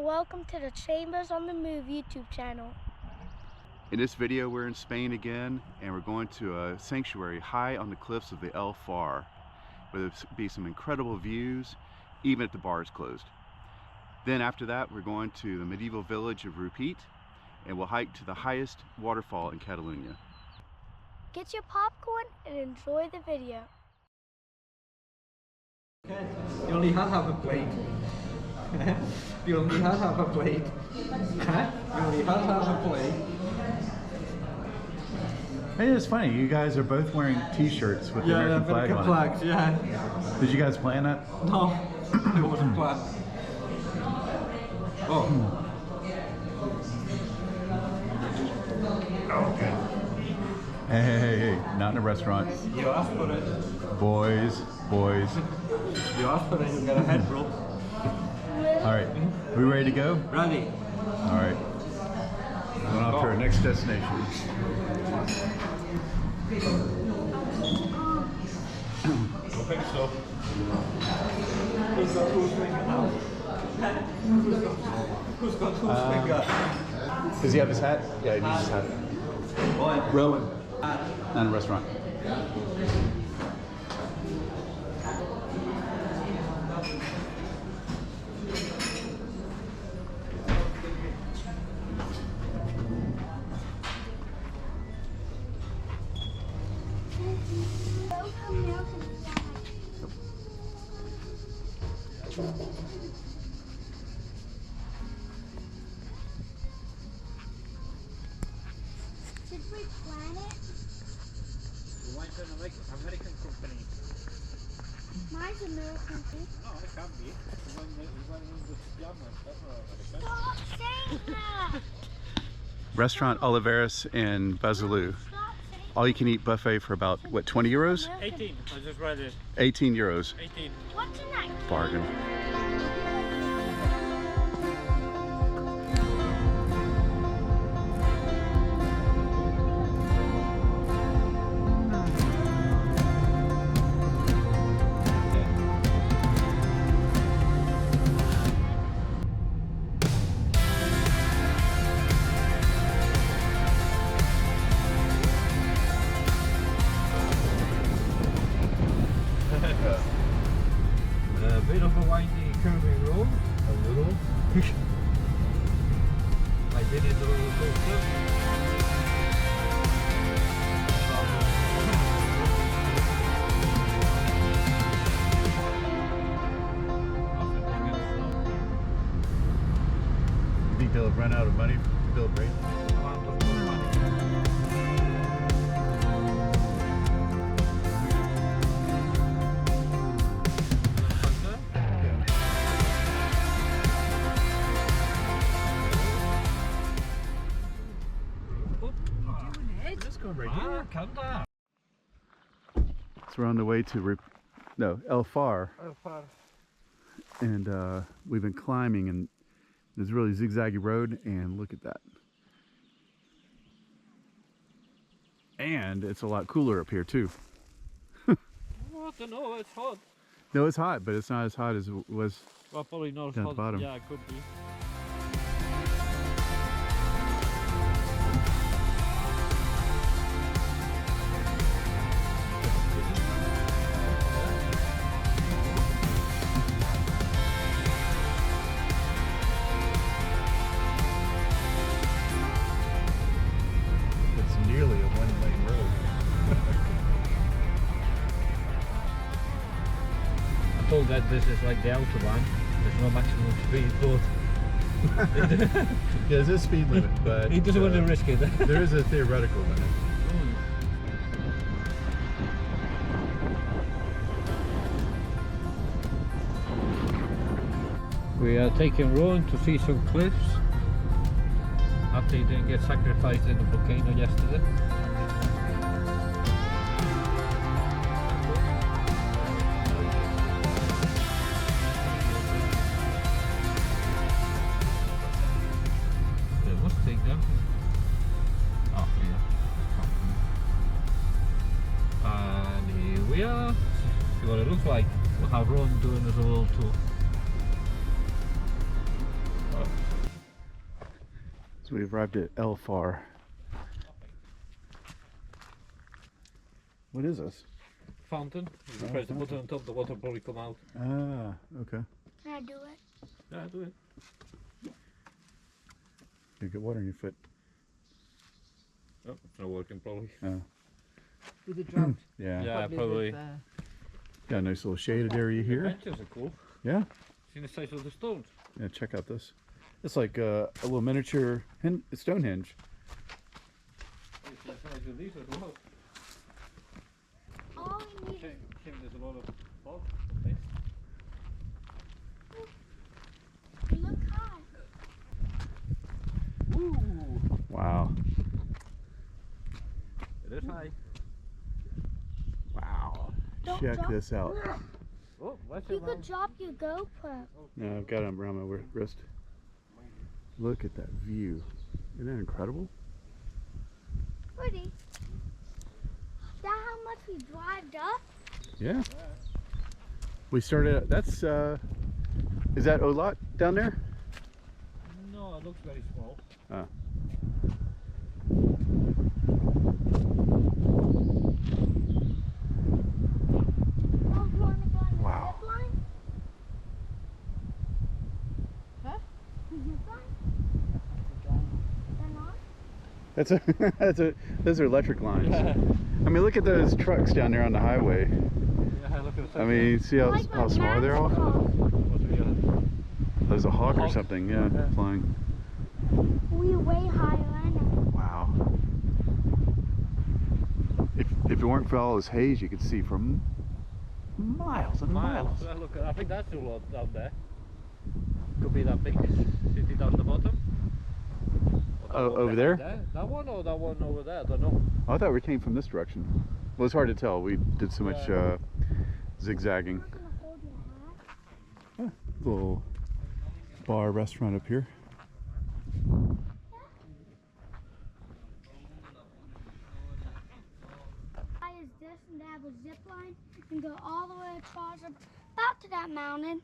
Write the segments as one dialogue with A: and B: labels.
A: welcome to the Chambers on the Move YouTube channel.
B: In this video we're in Spain again, and we're going to a sanctuary high on the cliffs of the El Far, where there'll be some incredible views even if the bar is closed. Then after that we're going to the medieval village of Rupit, and we'll hike to the highest waterfall in Catalonia.
A: Get your popcorn and enjoy the video.
C: You only had half a plate. You only had half a plate. You only had half a plate.
B: Hey, it's funny, you guys are both wearing t-shirts with the American flag on
C: flags,
B: it.
C: Yeah.
B: Did you guys plan that?
C: No, it wasn't planned. Oh.
B: Okay. Hey, not in a restaurant.
C: You asked for it.
B: Boys.
C: You asked for it, you got a head roll.
B: Alright, we ready to go?
C: Ready.
B: Alright. Going off to our next destination.
C: I think so. Who's got whose finger now? Who's got whose finger?
B: Does he have his hat? Yeah, he needs his hat. Rowan. Not in a restaurant.
A: Did we plan it?
D: You went to an American company.
A: Mine's American too.
D: No, it can't be. You went in with German, that's not American.
A: Stop saying that!
B: Restaurant Olivares in Besalú. All you can eat buffet for about, what, 20 euros?
D: 18, I just read it.
B: 18 euros.
D: 18.
A: What's tonight?
B: Bargain.
C: A bit of a windy, curving road. A little. I did it a little closer.
B: You think they'll have run out of money to build bridge? So we're on the way to El Far, and we've been climbing, and there's a really zigzaggy road, and look at that. And it's a lot cooler up here too.
C: I don't know, it's hot.
B: No, it's hot, but it's not as hot as it was.
C: Well, probably not as
B: Down at
C: hot.
B: the bottom.
C: Yeah, it could be.
B: It's nearly a one-lane road.
C: I'm told that this is like the autobahn. There's no maximum speed, but
B: Yeah, there's a speed limit, but
C: he doesn't want to risk it.
B: there is a theoretical limit.
C: We are taking Rowan to see some cliffs after he didn't get sacrificed in the volcano yesterday. They must take them. Oh, yeah. And here we are. See what it looks like. We'll have Rowan doing his little tour. Oh.
B: So we've arrived at El Far. What is this?
C: Fountain. If you press the button on top, the water probably come out.
B: Ah, okay.
A: Can I do it?
C: Yeah, do it.
B: You get water in your foot.
C: Oh, it's not working probably.
B: Oh.
E: With the drought.
B: Yeah.
C: Yeah, probably.
B: Got a nice little shaded area here.
C: The benches are cool.
B: Yeah.
C: See the size of the stones.
B: Yeah, check out this. It's like a little miniature Stonehenge.
C: The size of these as well.
A: All we need
C: Shame there's a lot of fog.
A: is look high.
C: Woo!
B: Wow.
C: It is high.
B: Wow.
A: Don't
B: Check
A: drop-
B: this out.
C: Oh, what's
A: You
C: it
A: could drop your GoPro.
B: No, I've got it around my wrist. Look at that view. Isn't that incredible?
A: Pretty. Is that how much we drived up?
B: Yeah. We started, that's, is that Olot down there?
C: No, it looks very small.
B: Ah.
A: Oh, you want to go on the
B: Wow.
A: zip line?
E: Huh?
A: The zip line? They're not?
B: That's a, those are electric lines. I mean, look at those trucks down there on the highway.
C: Yeah, look at the
B: I mean, see how,
A: Like
B: how
A: my
B: small they're all?
A: mouse
B: There's a hawk or
C: Hawk.
B: something, yeah,
C: Yeah.
B: flying.
A: We way higher than it.
B: Wow. If it weren't for all this haze, you could see for miles and miles.
C: Look, I think that's a lot down there. Could be that big city down the bottom. Or that
B: Oh,
C: one
B: over
C: behind
B: there?
C: That one or that one over there? I don't know.
B: Oh, I thought we came from this direction. Well, it's hard to tell. We did so much zigzagging.
A: I'm not going to hold your hat.
B: Little bar restaurant up here.
A: High as this, and they have a zip line and go all the way across about to that mountain.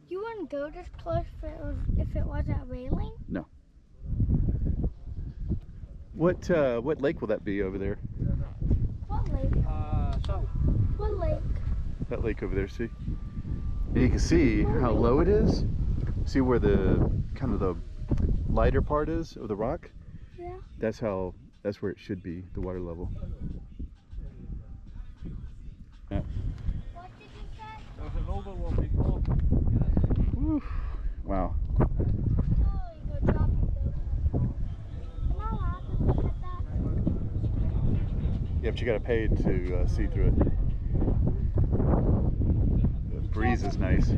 A: You wouldn't go this close if it wasn't railing?
B: No. What lake will that be over there?
A: What lake?
C: So.
A: What lake?
B: That lake over there, see? And you can see how low it is. See where the kind of the lighter part is of the rock?
A: Yeah.
B: That's where it should be, the water level. Yeah.
A: What did you say?
C: There's an older one before.
B: Woo. Wow.
A: Oh, you go drop it though. Am I allowed to look at that?
B: Yeah, but you gotta pay to see through it. The breeze is nice.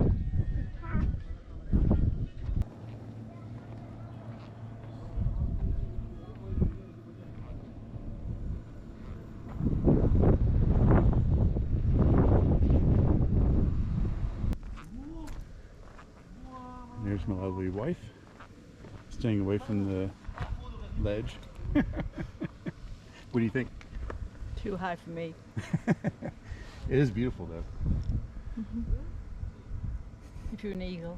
B: There's my lovely wife, staying away from the ledge. What do you think?
E: Too high for me.
B: It is beautiful though.
E: If you're an eagle.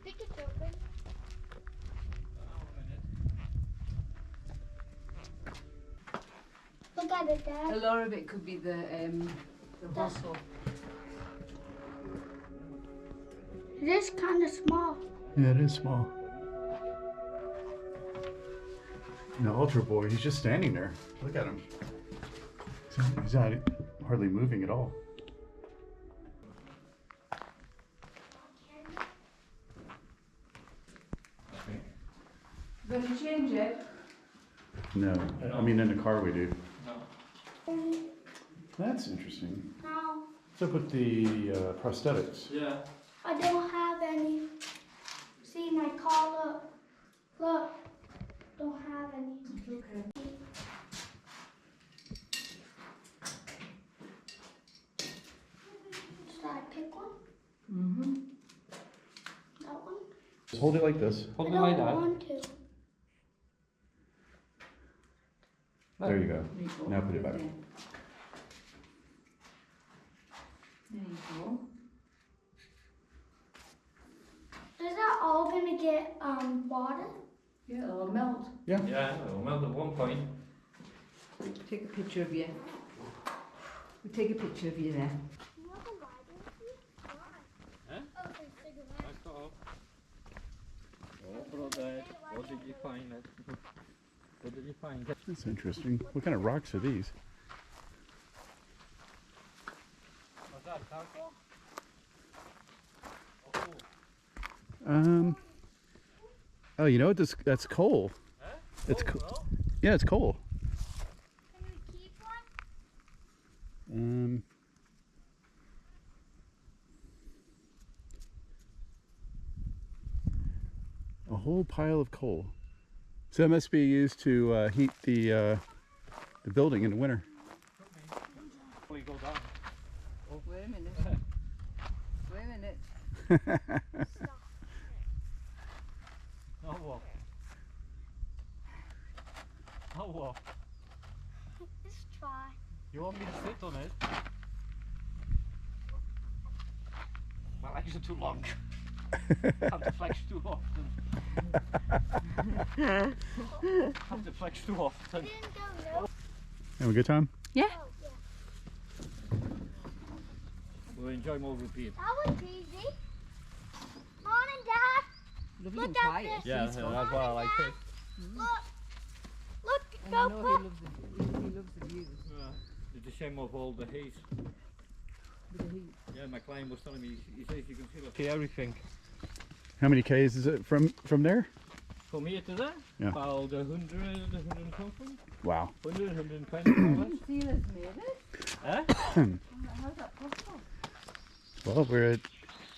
A: Think it's open. Look at it,
E: A
A: Dad.
E: lot of it could be the hostel.
A: It is kind of small.
B: Yeah, it is small. And the altar boy, he's just standing there. Look at him. He's not hardly moving at all.
E: Going to change it?
B: No, I mean in the car we do.
A: No.
B: That's interesting. What's up with the prosthetics?
C: Yeah.
A: I don't have any. See my car, look. Look. Don't have any.
E: Okay.
A: Should I pick one?
E: Mm-hmm.
A: That one?
B: Hold it like this.
C: Hold
A: I
C: it like
A: don't
C: that.
A: want to.
B: There you go. Now put it back.
E: There you go.
A: on water?
E: Yeah, it'll melt.
C: Yeah, it'll melt at one point.
E: Take a picture of you. We'll take a picture of you there.
C: Oh, brother, what did you find? What did you find?
B: That's interesting. What kind of rocks are these?
C: What's that, charcoal?
B: Oh, you know what? That's coal.
C: Huh?
B: It's
C: Oh, well.
B: Yeah, it's coal.
A: Can we keep one?
B: A whole pile of coal. So that must be used to heat the building in the winter.
C: Before you go down.
E: Oh, wait a minute. Wait a minute.
C: No what? No what?
A: Let's try.
C: You want me to sit on it? My legs are too long. Have to flex too often. Have to flex too often.
A: Didn't go no.
B: Have a good time?
E: Yeah.
A: Oh, yeah.
C: We'll enjoy more repeat.
A: That was easy. Morning, Dad.
E: Lovely
A: Look
E: and
A: at
E: quiet.
A: this.
C: Yeah,
E: peaceful.
C: that's why I like it.
A: Look. Look,
E: And I
A: go
E: know he
A: quick.
E: loves he loves the views.
C: Yeah. It's a shame of all the heat.
E: With the heat.
C: Yeah, my client was telling me, he says you can see everything.
B: How many Ks is it from there?
C: From here to there?
B: Yeah.
C: About 100, 100 and something.
B: Wow.
C: 100, 120 more or less.
E: Sealers made it.
C: Eh?
E: How's that possible?
B: Well, we're at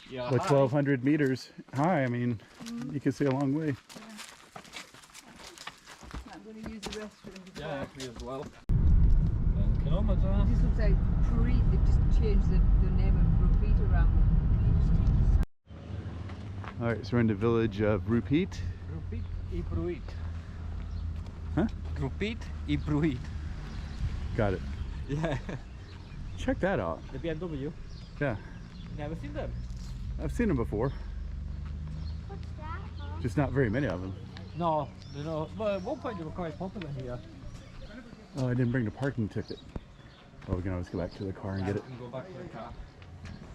C: Yeah.
B: what,
C: hi.
B: 1,200 meters high. I mean, you can see a long way.
E: I'm going to use the restroom.
C: Yeah, actually as well. 10 kilometers.
E: This looks like Pruit. They've just changed the name of Rupit around.
B: All right, so we're in the village of Rupit.
C: Rupit y Pruit.
B: Huh?
C: Rupit y Pruit.
B: Got it.
C: Yeah.
B: Check that out.
C: The BMW.
B: Yeah,
C: Never seen them.
B: I've seen them before.
A: What's that, Mom?
B: Just not very many of them.
C: No, they're not. Well, at one point they were quite popular here.
B: Oh, I didn't bring the parking ticket. Oh, we can always go back to the car and get it.
C: We can go back to the car.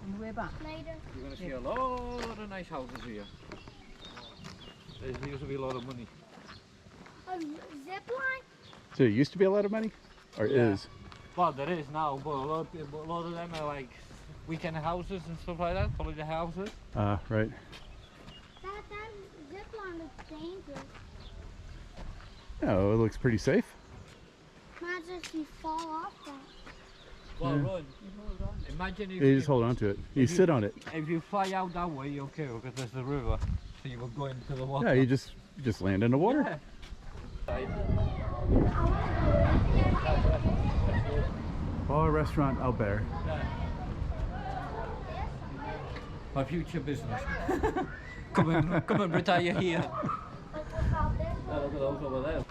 E: On the way back.
A: Later.
C: You're going to see a lot of nice houses here. There used to be a lot of money.
A: A zip line?
B: So it used to be a lot of money? Or
C: Yeah.
B: is?
C: Well, there is now, but a lot of them are like weekend houses and stuff like that, holiday houses.
B: Right.
A: That zip line looks dangerous.
B: Oh, it looks pretty safe.
A: Imagine if you fall off that.
C: Well,
B: Yeah.
C: Ron, imagine if
B: You just hold on to it. You
C: if
B: sit on it.
C: If you fly out that way, you're okay, because there's the river, so you will go into the water.
B: Yeah, you just land in the water.
C: Yeah.
B: Bar Restaurant Olivares.
C: My future business. come and retire here.
A: Like without this one.
C: Look at those over there.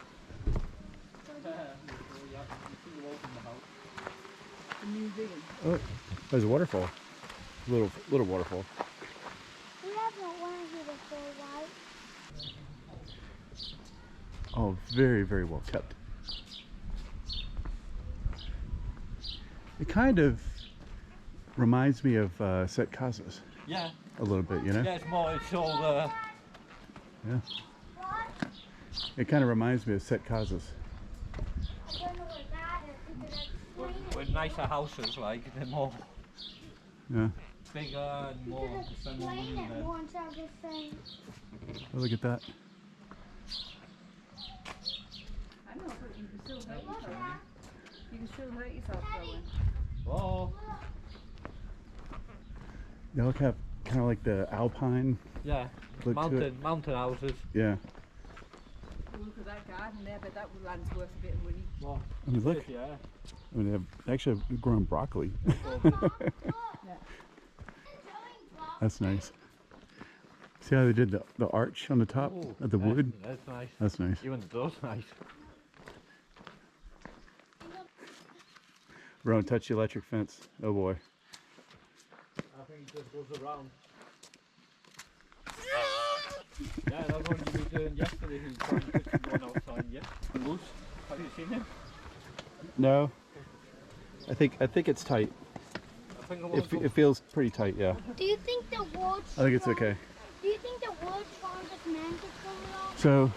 E: The museum.
B: Oh, there's a waterfall. Little waterfall.
A: We haven't went here before, right?
B: Oh, very, very well kept. It kind of reminds me of Set Casas
C: Yeah,
B: a little bit, you know?
C: yeah, it's all
B: Yeah.
A: What?
B: It kind of reminds me of Set Casas.
A: I don't know where that is. You can explain it.
C: with nicer houses, like they're more
B: Yeah.
C: bigger and
A: You
C: more.
A: can
C: Spend more money
A: explain
C: in
A: it
C: there.
A: once I was saying.
B: Oh, look at that.
E: I know, but you can still hurt yourself. You can still hurt yourself going.
C: Oh,
B: They all have kind of like the alpine
C: yeah,
B: look to it.
C: mountain houses.
B: Yeah.
E: Oh, look at that garden there, but that land's worth a bit of money.
C: Well,
B: I mean, look.
C: yeah.
B: I mean, they have actually have grown broccoli. That's nice. See how they did the arch on the top
C: Oh,
B: of the wood?
C: That's nice.
B: That's nice.
C: Even the door's nice.
B: Don't touch the electric fence. Oh boy.
C: I think it just goes around.
D: Yeah, that one you were doing yesterday. He was trying to put one outside. Yeah. Moose. Have you seen him?
B: No. I think it's tight.
D: I think I want to
B: It feels pretty tight, yeah.
A: Do you think the world's
B: I think it's okay.
A: Do you think the world's strongest man could come along?
B: So,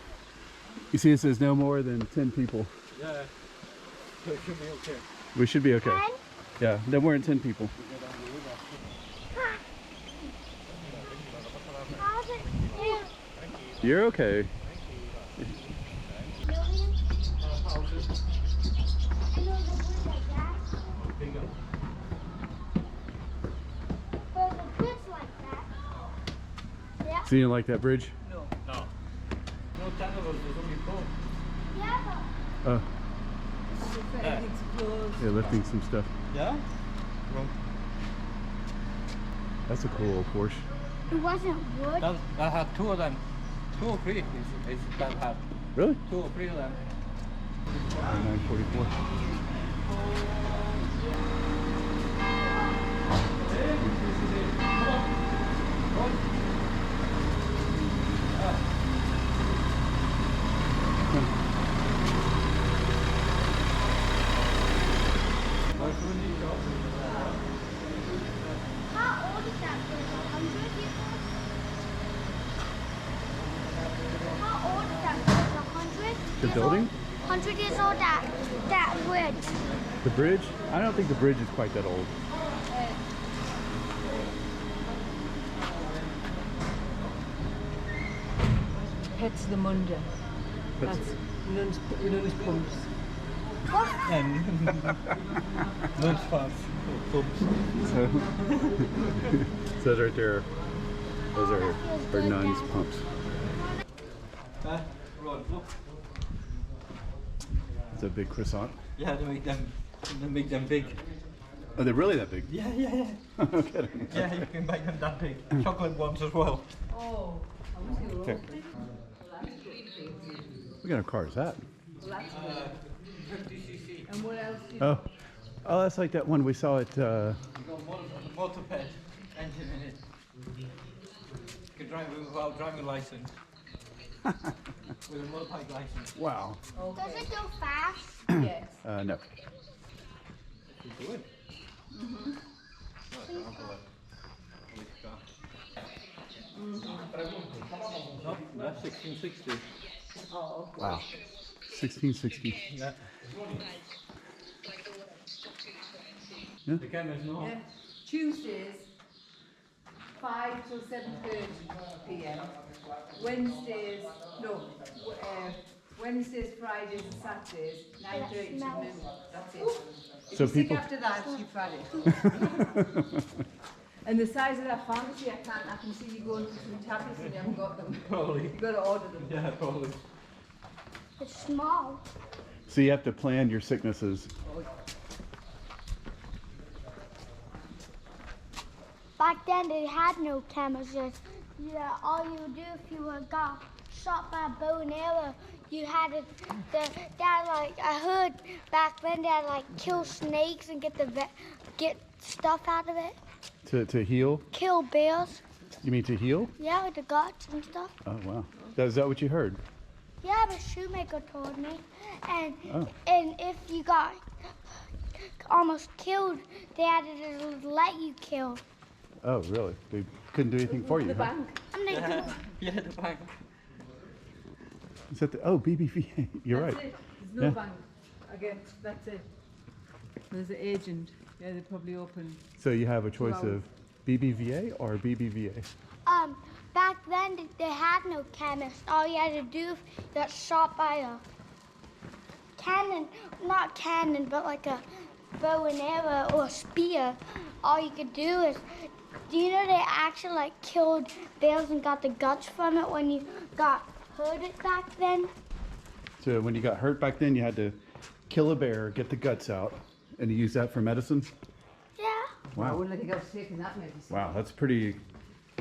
B: you see it says no more than 10 people.
D: Yeah. So it should be okay.
B: We should be okay.
A: 10?
B: Yeah, no more than 10 people.
A: How's it feel?
B: You're okay.
A: Million? I know the word like that. But the bridge like that. Yeah?
B: So you didn't like that bridge?
D: No. No. No 10 of us, there's only 4.
A: Yeah,
B: Oh,
E: Everything's closed.
B: yeah, lifting some stuff.
D: Yeah? Well,
B: That's a cool old Porsche.
A: but it wasn't wood.
D: that had 2 of them. 2 or 3 is that had.
B: Really?
D: 2 or 3 of them.
B: 944.
A: How old is that bridge? 100 years old? How old is that bridge? 100?
B: The building?
A: 100 years old, that bridge.
B: The bridge? I don't think the bridge is quite that old.
E: Pets the Munda.
B: That's-
E: That's nuns pumps.
D: And lunch fast.
B: So, says right there, those are nuns' pumps.
D: Right, look.
B: It's a big croissant.
D: Yeah, they make them big.
B: Are they really that big?
D: Yeah, yeah, yeah.
B: No kidding.
D: Yeah, you can make them that big. Chocolate ones as well.
E: Oh, I was here.
B: Okay. What kind of car is that?
D: 50cc.
E: And what else?
B: Oh, that's like that one we saw at.
D: You got motor-ped engine in it. You can drive it without driving license. With a motorbike license.
B: Wow.
A: Does it go fast?
E: Yes.
B: No.
D: You do it. No, that's 1660.
E: Oh,
B: Wow. 1660.
D: Yeah.
B: Yeah.
D: The camera's not.
E: yeah. Tuesdays, 5 till 7:30 p.m. Wednesdays, Wednesdays, Fridays, and Saturdays, 9:30 till noon. That's it. If
B: So
E: you sick
B: people-
E: after that, you've had it. And the size of that pharmacy, I can see you going for some tablets and you haven't got them.
D: Probably.
E: You've got to order them.
D: Yeah, probably.
A: It's small.
B: So you have to plan your sicknesses.
A: Back then they had no cameras. Yeah, all you would do if you were got shot by a bow and arrow, you had to, I heard back then they had like kill snakes and get stuff out of it.
B: To heal?
A: Kill bears.
B: You mean to heal?
A: Yeah, with the guts and stuff.
B: Oh, wow. Is that what you heard?
A: Yeah, the shoemaker told me. And
B: Oh.
A: and if you got almost killed, they had to let you kill.
B: Oh, really? They couldn't do anything for you,
E: The
B: huh?
E: bank.
A: I'm like,
D: Yeah, the bank.
B: Is that the, oh, BBVA. You're
E: That's
B: right.
E: it. There's no
B: Yeah.
E: bank. Again, that's it. There's an agent. Yeah, they probably open.
B: So you have a choice
E: Wow.
B: of BBVA or BBVA.
A: back then they had no chemist. All you had to do if you got shot by a cannon, not cannon, but like a bow and arrow or a spear. All you could do is, do you know they actually like killed bears and got the guts from it when you got hurted back then?
B: So when you got hurt back then, you had to kill a bear, get the guts out, and you use that for medicine?
A: Yeah.
E: I
B: Wow.
E: wouldn't think I was taking that medicine.
B: Wow, that's pretty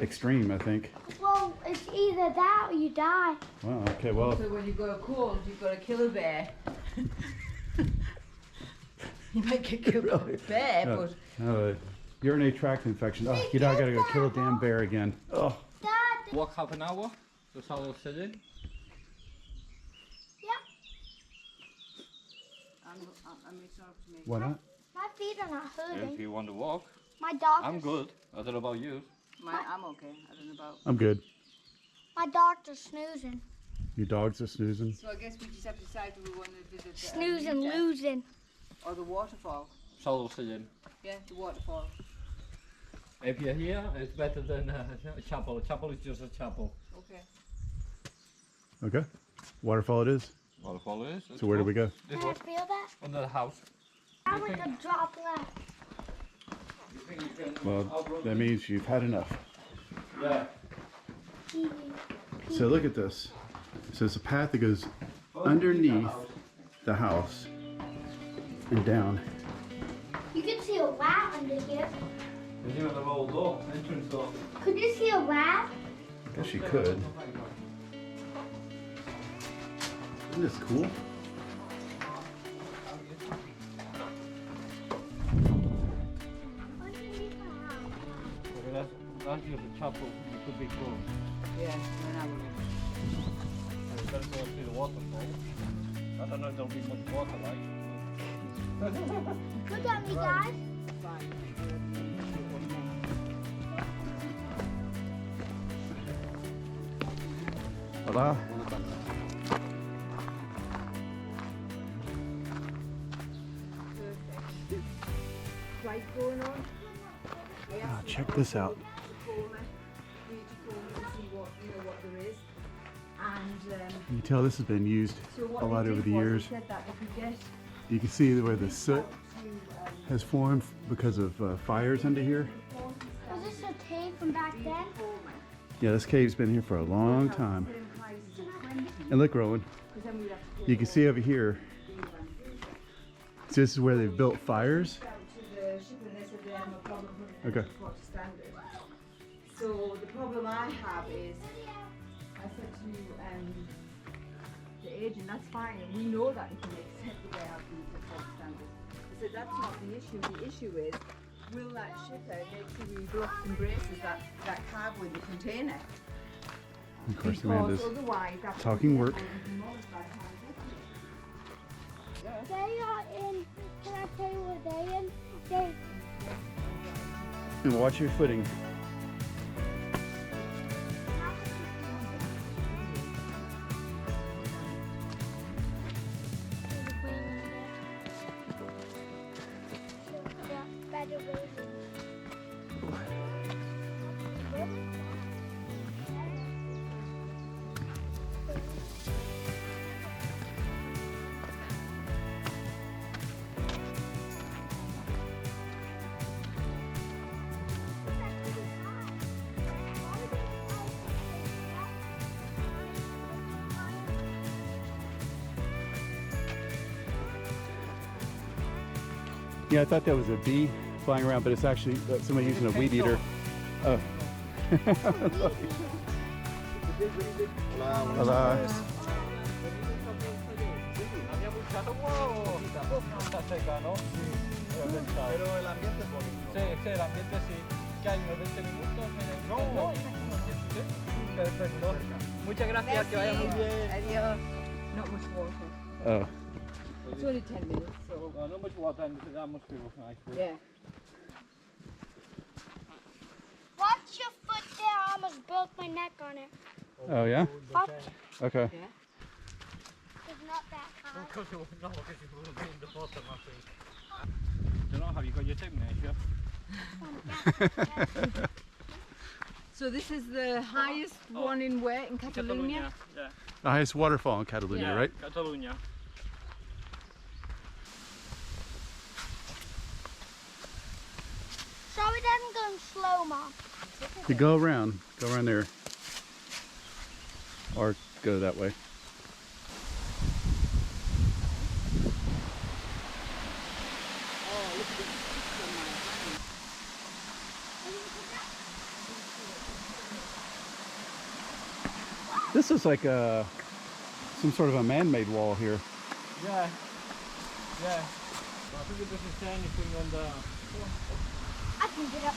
B: extreme, I think.
A: Well, it's either that or you die.
B: Wow, okay, well,
E: So when you got a cold, you've got to kill a bear. You might get killed by a bear, but
B: urinary tract infection. Oh, you know, I gotta go kill a damn bear again. Oh.
A: Dad.
D: Walk half an hour. So Sallent Sallent?
A: Yeah.
E: It's up to me.
B: Why not?
A: My feet are not hurting.
D: If you want to walk,
A: My doctor.
D: I'm good. I don't know about you.
E: I'm okay. I don't know about.
B: I'm good.
A: My doctor's snoozing.
B: Your dogs are snoozing.
E: So I guess we just have to decide if we want to visit the
A: Snoozing,
E: Meadow
A: losing.
E: or the waterfall.
D: Sallent Sallent.
E: Yeah, the waterfall.
D: If you're here, it's better than a chapel. A chapel is just a chapel.
E: Okay.
B: Okay. Waterfall it is.
D: Waterfall is.
B: So where do we go?
D: This
A: Can I
D: one,
A: feel that?
D: under the house.
A: I want to drop left.
D: You think you can
B: Well,
D: outrun
B: that
D: it?
B: means you've had enough.
D: Yeah.
B: So look at this. So it's a path that goes underneath the house and down.
A: You can see a rat under here.
D: There's even a little door, entrance door.
A: Could you see a rat?
B: I guess you could. Isn't this cool?
D: Okay, that's just a chapel. It could be cool.
E: Yeah, then I will.
D: Better go and see the waterfall. I don't know if there'll be much water like.
A: Look at me, guys.
B: Hola.
E: Right going on.
B: Ah, check this out.
E: What there is. And
B: You can tell this has been used
E: so what
B: a lot
E: they
B: over
E: did
B: the
E: was
B: years.
E: they said that if you get
B: You can see where the soot
E: to
B: has formed because of fires under here.
A: Was this a cave from back then?
B: Yeah, this cave's been here for a long time. And look, Rowan, you can see over here, so this is where they've built fires. Okay.
E: So the problem I have is, I said to the agent, that's fine, and we know that you can accept the way I have these at standards. I said that's not the issue. The issue is, will that shipper make sure we blocks and braces that cargo in the container?
B: Of course,
E: Because
B: Amanda's
E: otherwise, that's
B: talking work.
A: They are in. Can I tell you where they're in? They.
B: And watch your footing. Yeah, I thought that was a bee flying around, but it's actually somebody using a weed eater. Oh. Hola.
D: Había mucha agua, tampoco está seca, ¿no? Pero el ambiente es bonito. Sí, sí, el ambiente sí. ¿Qué hay? ¿Unos 20 minutos? No, perfecto. Muchas gracias, que vaya muy bien.
E: Adiós. Not much water.
B: Oh.
E: It's only 10 minutes, so.
D: Not much water, and that must be nice.
E: Yeah.
A: Watch your foot there. I almost broke my neck on it.
B: Oh, yeah?
A: Watch.
B: Okay.
E: Yeah.
A: It's not that high.
D: No, because you will be in the bottom, I think. I don't know, have you got your tape measure?
E: So this is the highest one in where? In Catalonia?
D: Yeah.
B: The highest waterfall in Catalonia,
E: Yeah.
B: right?
D: Catalonia.
A: Sorry, Dad, I'm going slow, Mom.
B: You go around there. Or go that way. This is like some sort of a man-made wall here.
D: Yeah. Yeah. I think it doesn't say anything on the...
A: I can get up.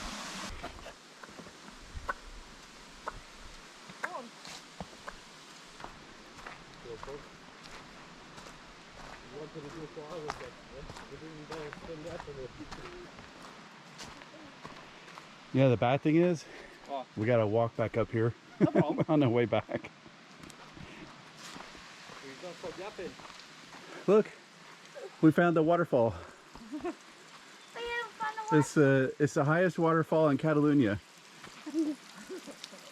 B: Yeah, the bad thing is,
D: Oh.
B: we gotta walk back up here on the way back. Look, we found the waterfall. It's the highest waterfall in Catalonia.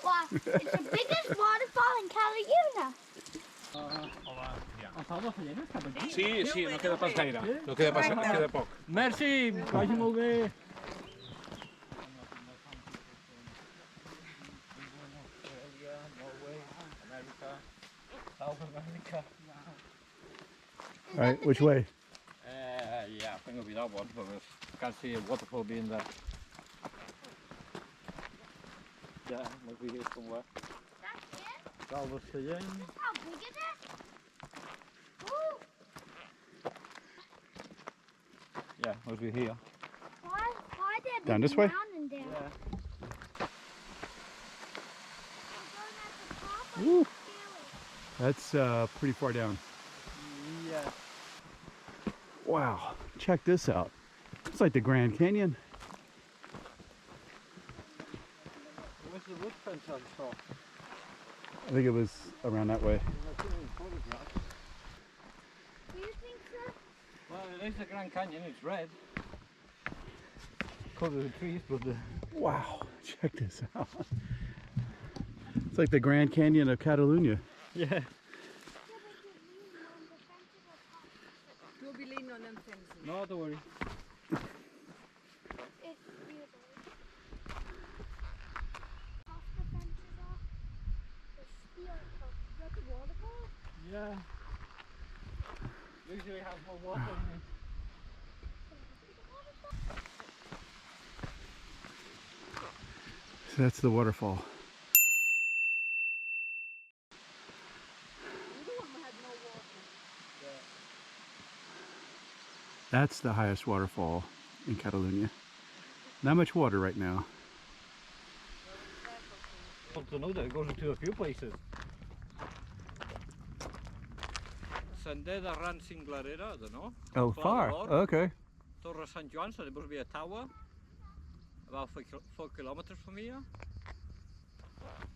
A: Wow, it's the biggest waterfall in Catalonia.
D: Sí, sí, no queda pas gaire. No queda pas, queda poc. Merci, vagi molt bé. South America.
B: All right, which way?
D: Yeah, I think it'll be that one, but I can't see a waterfall being there. Yeah, must be here somewhere.
A: That's it?
D: Sallent.
A: How big is it? Ooh.
D: Yeah, must be here.
A: Why did
B: Down this way?
A: mountain there?
D: Yeah.
B: Woo. That's pretty far down.
D: Yeah.
B: Wow, check this out. It's like the Grand Canyon.
D: Where's the wood fence on top?
B: I think it was around that way.
A: Do you think so?
D: Well, it is the Grand Canyon, it's red. Covered with trees, but the...
B: Wow, check this out. It's like the Grand Canyon of Catalonia.
D: Yeah.
E: Don't be leaning on them fences.
D: No, don't worry.
A: It's beautiful. Off the fences off. The steel top. Is that the waterfall?
D: Yeah. Usually have more water in it.
B: So that's the waterfall. That's the highest waterfall in Catalonia. Not much water right now.
D: I want to know that it goes into a few places. Sender de Ran Singlarera, I don't know.
B: Oh, far. Okay.
D: Torre San Joan, so there must be a tower. About 4 kilometers from here.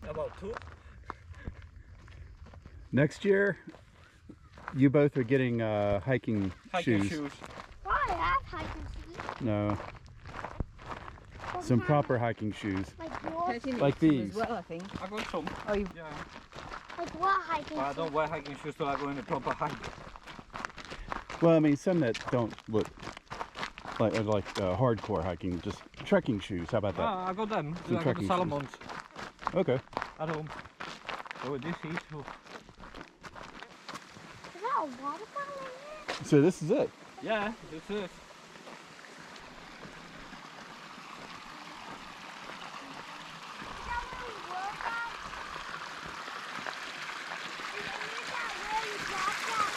D: About 2.
B: Next year, you both are getting hiking shoes.
A: Why? I have hiking shoes.
B: No,
A: What
B: some
A: kind?
B: proper hiking shoes.
A: Like yours?
B: Like these.
E: As well, I think.
D: I got some.
E: Oh, you...
D: Yeah.
A: Like what hiking
D: But I
A: shoes?
D: don't wear hiking shoes till I go in a proper hike.
B: Well, I mean, some that don't look like hardcore hiking, just trekking shoes. How about that?
D: Ah, I got them.
B: Some
D: I got the
B: trekking shoes.
D: Salomons
B: Okay.
D: at home. So with this heat, so...
A: Is that a waterfall in here?
B: So this is it.
D: Yeah, this is.
A: Is that where we were from? Is that where you dropped that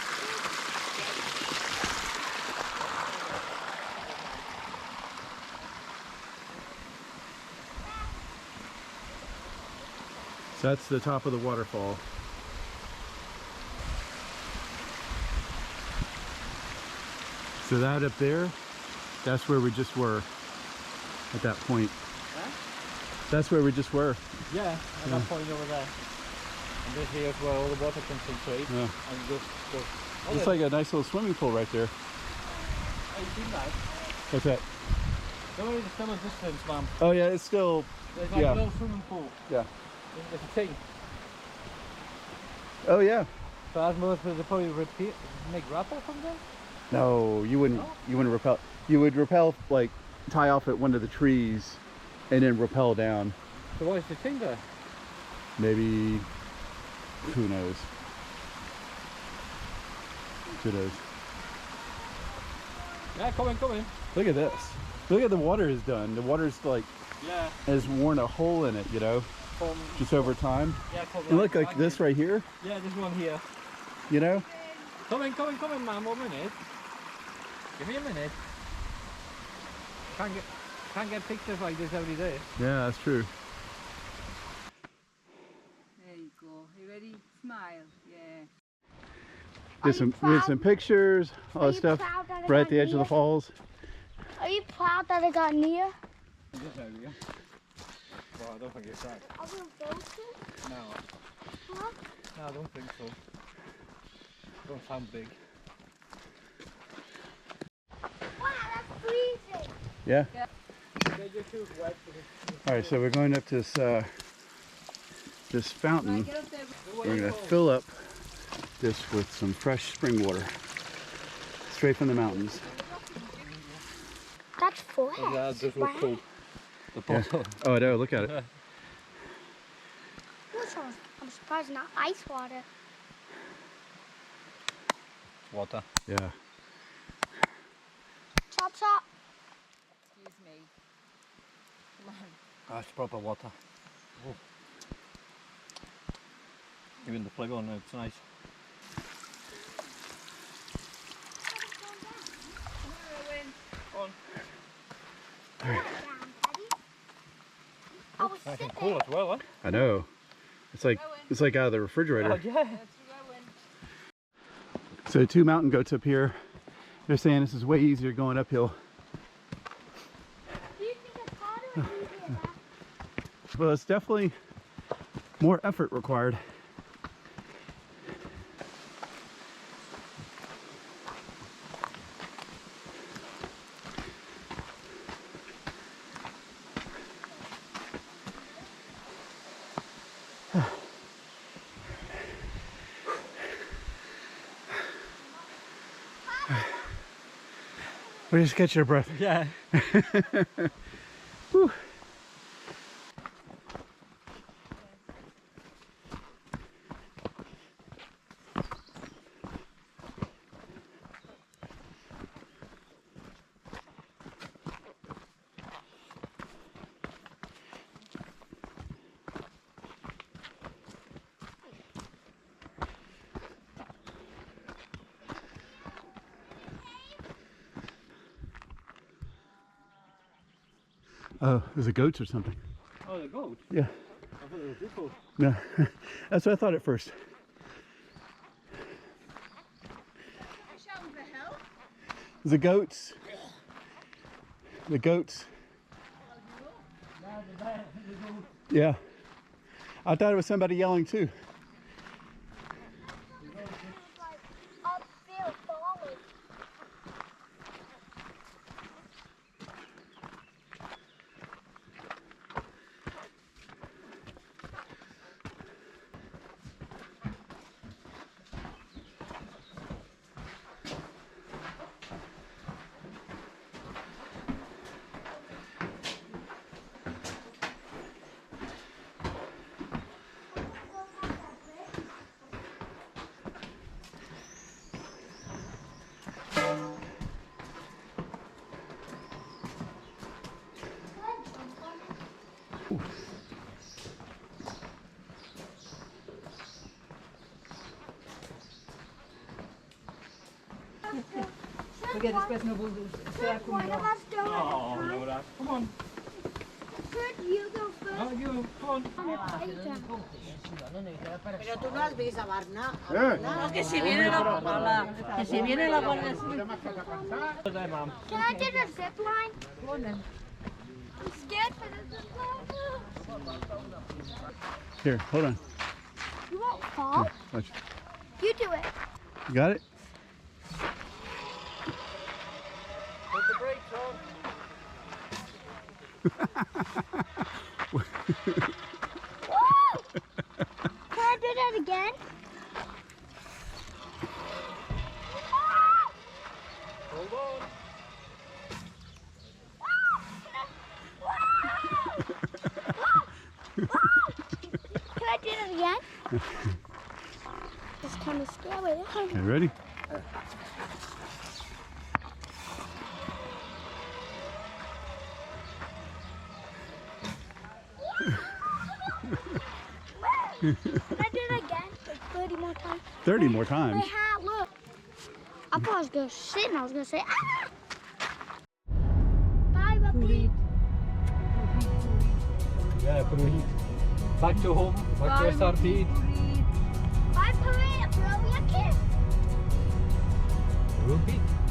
B: So that's the top of the waterfall. So that up there, that's where we just were at that point.
D: Huh?
B: That's where we just were.
D: Yeah, at
B: Yeah.
D: that point over there. And this here is where all the water concentrates.
B: Yeah.
D: And just goes. Oh,
B: It's like a nice little swimming pool right there.
D: Have you seen that?
B: What's that?
D: Don't worry, there's still a distance, man.
B: Oh yeah, it's still,
D: There's like
B: Yeah.
D: a little swimming pool.
B: yeah.
D: There's a thing.
B: Oh yeah.
D: So as most of the probably repeat, make rappel from there?
B: No, you wouldn't.
D: No?
B: You wouldn't rappel. You would rappel, like tie off at one of the trees, and then rappel down.
D: So what is the thing there?
B: Maybe, who knows? Who knows?
D: Yeah, come in, come in.
B: Look at this. Look at the water has done. The water's like
D: Yeah,
B: has worn a hole in it, you know,
D: from...
B: just over time.
D: Yeah, come
B: And look like this right here,
D: Yeah, this one here.
B: you know.
D: Come in, man, 1 minute. Give me a minute. Can't get pictures like this every day.
B: Yeah, that's true.
E: There you go. You ready? Smile. Yeah.
B: Did some pictures, all that stuff, right at the edge of the falls.
A: Are you proud that I got near?
D: Well, I don't think it's that.
A: Are we going to?
D: No.
A: Huh?
D: No, I don't think so. Don't sound big.
A: Wow, that's freezing.
B: Yeah?
D: They're just too wet for this.
B: All right, so we're going up this this fountain. We're going to fill up this with some fresh spring water, straight from the mountains.
A: That's full.
D: Oh, yeah, it does look cool. The
B: Yeah.
D: bottle.
B: Oh, I know, look at it.
D: Yeah.
A: I'm surprised not ice water.
D: Water.
B: Yeah.
A: Chop chop.
E: Excuse me. Come on.
D: That's proper water. Oh. Even the plug on it, it's nice. On.
A: I was
D: Nice and
A: sick.
D: cool as well, huh?
B: I know. It's like out of the refrigerator.
D: Oh, yeah.
B: So 2 mountain goats up here. They're saying this is way easier going uphill.
A: Do you think it's harder or easier?
B: Well, it's definitely more effort required. We just catch your breath.
D: Yeah.
B: Whew. Oh, there's a goats or something.
D: Oh, the goat?
B: Yeah.
D: I thought it was people.
B: No, that's what I thought at first. The goats. The goats. Yeah. I thought it was somebody yelling too.
A: Up there falling.
E: Forget this person will start
A: One
E: coming
A: of
E: on.
A: us go
D: Oh,
A: at a
D: no,
A: time.
D: that. Come on.
A: Could you go first?
D: Oh, you, come on.
F: Pero tú no has visto a Barna.
E: No, que si viene la guardia civil.
D: There, Mum.
A: Can I do the zip line? I'm scared for the zip line.
B: Here, hold on.
A: You won't fall.
B: Watch.
A: You do it.
B: You got it?
D: Put the brakes on.
A: Woo! Can I do that again?
D: Hold on.
A: Can I do that again? It's kind of scary.
B: Okay, ready?
A: Can I do it again? Like 30 more times?
B: 30 more times.
A: My hat, look. I thought I was going to sit and I was going to say, ah! Bye, Ruppy.
D: Yeah, Pruit. Back to home. Back to SRT.
A: Bye, Pruit. Bro, you
C: Rupit.